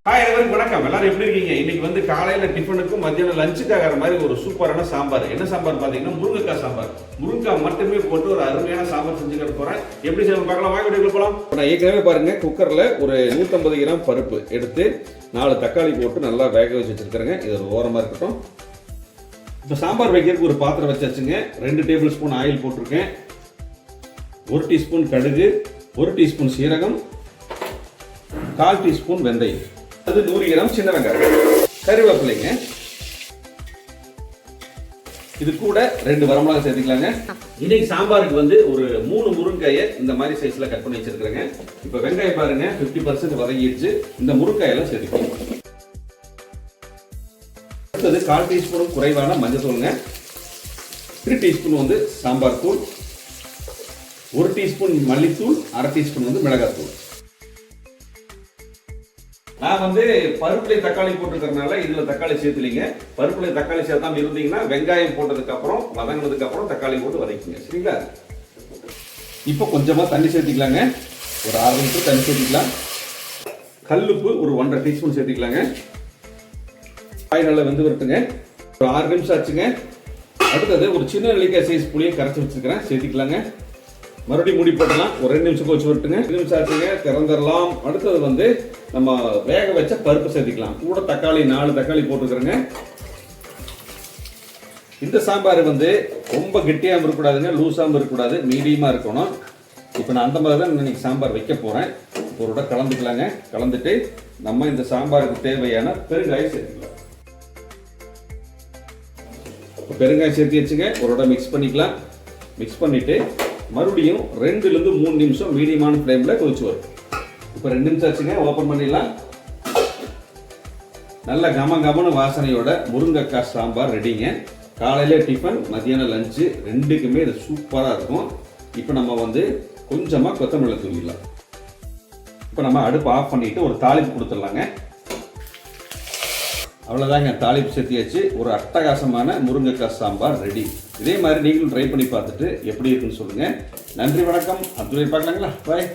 Hi எல்லாரும் வணக்கம். எல்லாரும் எப்படி இருக்கீங்க? இன்னைக்கு வந்து காலையில டிஃபனுக்கும் மத்தியானம் லஞ்சுக்காகிற மாதிரி ஒரு சூப்பரான சாம்பார். என்ன சாம்பார் பாத்தீங்கன்னா முருங்கைக்காய் சாம்பார். முருங்கைக்காய் மட்டுமே போட்டு ஒரு அருமையான சாம்பார் செஞ்சுக்கிற போறேன். எப்படி செய்யணும் பார்க்கலாம், வாங்க வீடியோக்குள்ள போலாம். நான் ஏற்கனவே பாருங்க குக்கர்ல ஒரு 150 கிராம் பருப்பு எடுத்து 4 தக்காளி போட்டு நல்லா வேக வச்சு வச்சிருக்கிறேங்க. இது ஒரு ஓரமா இருக்கட்டும். இப்போ சாம்பார் வைக்கிறதுக்கு ஒரு பாத்திரம் வச்சாச்சுங்க. 2 டேபிள் ஸ்பூன் ஆயில் போட்டிருக்கேன். 1 டீஸ்பூன் கடுகு, 1 டீஸ்பூன் சீரகம், 1/4 டீஸ்பூன் வெந்தயம், அது 100 கிராம் சின்ன வெங்காயம், கறிவேப்பிலைங்க. இது கூட 2 வரமிளகாய் சேர்த்துக்கலாங்க. இன்னைக்கு சாம்பாருக்கு வந்து ஒரு 3 முருங்கையை இந்த மாதிரி சைஸ்ல கட் பண்ணி வச்சிருக்கிறேங்க. இப்போ வெங்காயம் பாருங்க 50% வதங்கிடுச்சு. இந்த முருங்கையெல்லாம் சேர்த்துக்கணும். அடுத்தது 1/4 டீஸ்பூன் குறைவான மஞ்சள் தூளுங்க. 3 டீஸ்பூன் வந்து சாம்பார் தூள், 1 டீஸ்பூன் மல்லித்தூள், 1/2 டீஸ்பூன் வந்து மிளகாய் தூள். நான் வந்து பருப்புல தக்காளி போட்டுக்கிறதுனால இதுல தக்காளி சேர்த்துலீங்க. பருப்புல தக்காளி சேர்த்தாம இருந்தீங்கன்னா வெங்காயம் போட்டதுக்கு அப்புறம் வதங்கினதுக்கு அப்புறம் தக்காளி போட்டு வதக்கிங்க, சரிங்களா? இப்போ கொஞ்சமா தண்ணி சேர்த்துக்கலாங்க. ஒரு 6 நிமிஷம் தண்ணி சேர்த்துக்கலாம். கல்லுப்பு ஒரு 1/2 டீஸ்பூன் சேர்த்துக்கலாங்க. காய் நல்லா வெந்து வரட்டுங்க. ஒரு 6 நிமிஷம் ஆச்சுங்க. அடுத்தது ஒரு சின்ன நெல்லிக்காய் சைஸ் புளியை கரைச்சி வச்சிருக்கிறேன், சேர்த்துக்கலாங்க. மறுபடியும் மூடி போட்டலாம். ஒரு 2 நிமிஷம் வச்சு விட்டுங்க. 2 நிமிஷம் ஆச்சுங்க, திறந்துடலாம். அடுத்தது வந்து நம்ம வேக வச்ச பருப்பு சேர்த்துக்கலாம். கூட தக்காளி 4 தக்காளி போட்டுக்கிறேங்க. இந்த சாம்பார் வந்து ரொம்ப கெட்டியாகவும் இருக்கக்கூடாதுங்க, லூஸாகவும் இருக்கக்கூடாது, மீடியமாக இருக்கணும். இப்போ நான் அந்த மாதிரி தான் இன்னைக்கு சாம்பார் வைக்க போகிறேன். ஒரு கலந்துக்கலாங்க. கலந்துட்டு நம்ம இந்த சாம்பாருக்கு தேவையான பெருங்காயம் சேர்த்துக்கலாம். பெருங்காயம் சேர்த்து வச்சுங்க. ஒரு மிக்ஸ் பண்ணிக்கலாம். மிக்ஸ் பண்ணிட்டு மறுபடியும் 2லிருந்து 3 நிமிஷம் மீடியமான ஃப்ளேமில் கொதிச்சு வரும். இப்போ 2 நிமிஷம் ஆச்சுங்க, ஓப்பன் பண்ணிடலாம். நல்ல கம வாசனையோட முருங்கைக்காய் சாம்பார் ரெடிங்க. காலையில் டிஃபன், மத்தியானம் லஞ்சு ரெண்டுக்குமே இது சூப்பராக இருக்கும். இப்போ நம்ம வந்து கொஞ்சமாக கொத்தமல்லி தூவிடலாம். இப்போ நம்ம அடுப்பு ஆஃப் பண்ணிட்டு ஒரு தாளிப்பு கொடுத்துடலாங்க. அவ்வளோதாங்க, தாளிப்பு சேர்த்தியாச்சு. ஒரு அட்டகாசமான முருங்கைக்காய் சாம்பார் ரெடி. இதே மாதிரி நீங்களும் ட்ரை பண்ணி பார்த்துட்டு எப்படி இருக்குன்னு சொல்லுங்கள். நன்றி, வணக்கம். அடுத்த பார்க்கலாங்களா? பாய்.